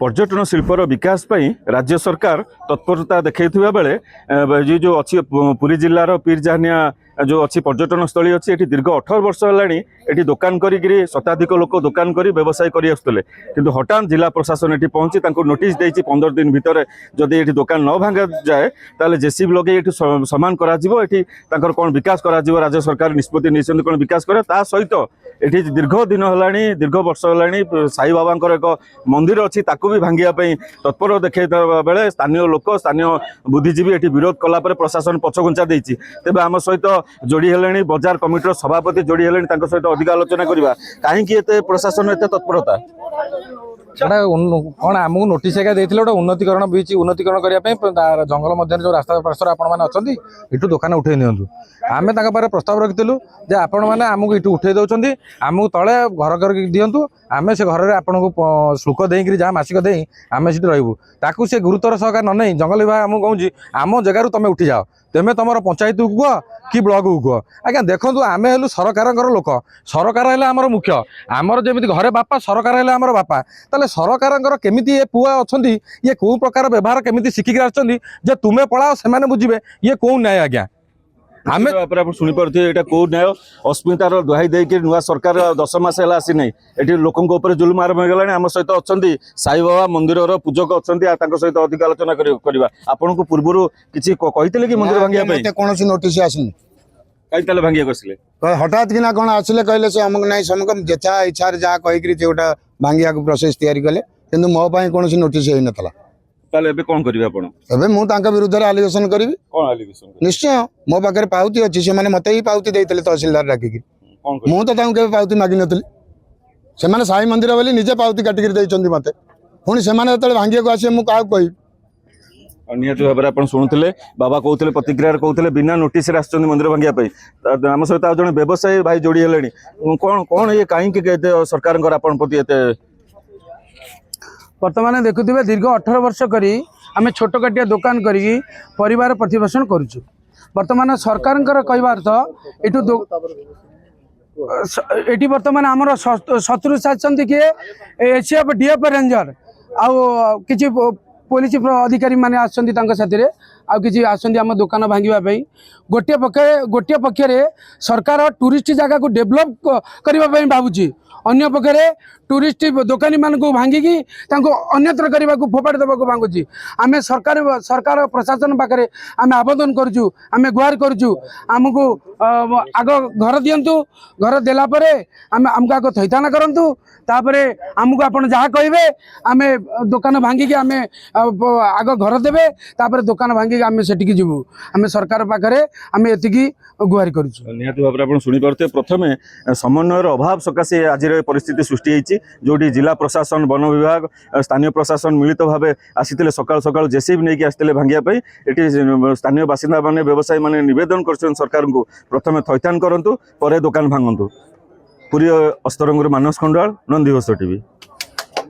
पर्यटन शिल्पर विकास पई राज्य सरकार तत्परता देखा बेले ये जो अच्छी पुरी जिलार पीरजानिया जो अच्छी पर्यटन स्थली अच्छी ये दीर्घ 18 वर्ष है दुकान करी शताधिक लोक दुकान कर व्यवसाय कर किंतु हठात जिला प्रशासन ये पहुंची नोटिस देती 15 दिन भितर जदि ये दुकान न भांगा जाए ताले जेसीबी लगे ये समान कर कौन विकास कर राज्य सरकार निष्पत्ति नहीं कौन विकास करे ता सहित ये दीर्घ दिन है दीर्घ वर्ष है साई बाबा एक मंदिर अच्छी भी भांगापी तत्पर देखा बेले स्थानीय लोक स्थानीय बुद्धिजीवी ये विरोध कलापर प्रशासन पछघुंचा देती तेज आम सहित जोड़ी हेले बजार कमिटर सभापति जोड़ी हेले सहित अधिक आलोचना करवा कहीं प्रशासन एत तत्परता कौन आमको नोटिस एका देते गोटे उन्नतीकरण बीच उन्नतीकरण करने जंगल मध्य जो रास्ता पार्श्वर आपंटू दुकान उठे नियंतु आम तक प्रस्ताव रखिलु जे आपण मैंने आमको इटू उठे दौरान आमको तले घर कर दिंतु आम से घर में आपन को शुल्क देकर जहाँ मासिक दे आम से रही ताकू से गुरुतर सहकार न नहीं जंगल विभाग आमको कहूँ आम जगार तुम उठी जाओ तेमे तुम पंचायत को कह कि ब्लॉक को कह आज्ञा देखो आम हेलु सरकार लोक सरकार है आमर मुख्य आमर जमी घरे बापा सरकार है आमर बापा ताले सरकार केमी ये पुआ अच्छा ये कौ प्रकार व्यवहार केमी शिखिक आछे तुम्हें पढ़ाओ से बुझे ये कौ न्याय आज्ञा आम शुणी पारे यहाँ कौ न्याय अस्मितार दुहाई देकर नुआ सरकार 10 मास है आसी ना ये लोकों जुलुम आरंभ हो गला आम सहित अच्छा साई बाबा मंदिर पूजक अच्छा सहित अधिक आलोचना करवा आपन को पूर्व किसी कहते कि मंदिर भांगा कौन नोटिस आसनी कहीं भांगा आसिले हठात कि कौन आसिले कहले से अमुक ना समक जचा इच्छा जहाँ कहीकि गोटा भांगा प्रोसेस तैयारी कले कि मो कौन नोटिस हो नाला कौन करेंगे आप विरुद्ध आलिगेसन करी निश्चय मो पाखे पावती अच्छी से मत ही पावती देते तहसिलदार डाकिकी मुझे पावती मागि नी से साई मंदिर बोली निजे पावती काटिक मत पुणी से भांगा को आसे मुझे कह निहत भाव में आप शुणुले बाबा कहते प्रतिक्रिया कहते बिना नोटिस मंदिर भांगापी आम सहित आज जन व्यवसायी भाई जोड़ी हेले कौन कौन ये कहीं सरकार आपण प्रति बर्तमान देखुवे दीर्घ 18 वर्ष करी आम छोट काटिया दुकान करी परिवार प्रतिपोषण करुचु बर्तमान सरकार कहवा अर्थ ये बर्तमान आमर शत्रु चाहते किए एसीएफ डीएफ रेंजर आउ कि पुलिस अधिकारी माने आसती आउ आम दुकान भांगापी गोटे पक्षे सरकार टूरिस्ट जगह को डेभलप करने भावुची अन्य पक्षे टूरिस्ट दुकानी मान को भांगिकी अन्यत्र करने को फोपाड़ी देवा भांगुची आम सरकार प्रशासन पाखे आम आवेदन करुचु आम गुहार करुचु आमको आग घर दिंतु घर देलापर आमको आग थैथान करूँ तापर आमको आपड़ जहाँ कहे आम दुकान भांगिकी आम आग घर देवे तापर दुकान भांगिकी आम सेटिकी जीवु आम सरकार पाखे आम एतिकी गुहार करुचु निहत भाव में आप शुणी पारे प्रथम समन्वयर अभाव सकाशे आज परिस्थिति सृष्टि होती जोटी जिला प्रशासन वन विभाग स्थानीय प्रशासन मिलित भाव आसी सकाल सकाल जेसीबी नहीं आसते भांगापी ये स्थानीय बासिंदा मैंने व्यवसायी मैंने नवेदन कर सरकार को प्रथम थैथान करूँ पर दुकान भांगतु पुरी अस्तरंग मानस खंडाल नंदीघोष टीवी।